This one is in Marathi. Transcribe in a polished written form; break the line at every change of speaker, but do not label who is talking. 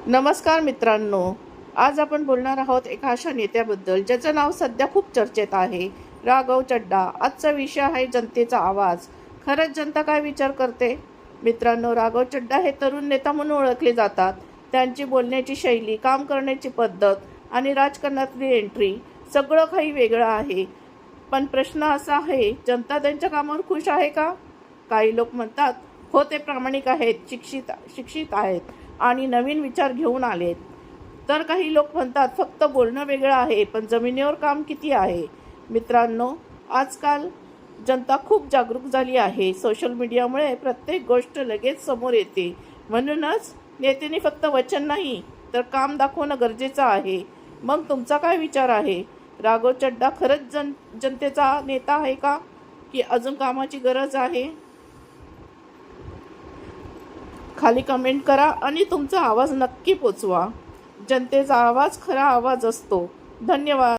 नमस्कार मित्रांनो, आज आपण बोलणार आहोत एका अशा नेत्याबद्दल ज्याचं नाव सध्या खूप चर्चेत आहे, राघव चड्डा। आजचा विषय आहे जनतेचा आवाज। खरंच जनता काय विचार करते? मित्रांनो, राघव चड्डा हे तरुण नेता म्हणून ओळखले जातात। त्यांची बोलण्याची शैली, काम करण्याची पद्धत आणि राजकारणातली एंट्री सगळं काही वेगळं आहे। पण प्रश्न असा आहे, जनता त्यांच्या कामावर खुश आहे का? काही लोक म्हणतात, हो ते प्रामाणिक आहेत, शिक्षित आहेत आणि नवीन विचार घेऊन आलेत। तर काही लोक म्हणतात, फक्त बोलणं वेगळं आहे पण जमिनीवर काम किती आहे? मित्रांनो, आजकाल जनता खूप जागरूक झाली आहे। सोशल मीडियामुळे प्रत्येक गोष्ट लगेच समोर येते। म्हणूनच नेत्यांनी फक्त वचन नाही तर काम दाखवणं गरजेचं आहे। मग तुमचा काय विचार आहे? राघव चड्डा खरंच जनतेचा नेता आहे का, की अजून कामाची गरज आहे? खाली कमेंट करा आणि तुमचा आवाज नक्की पोचवा। जनतेचा आवाज खरा आवाज असतो। धन्यवाद।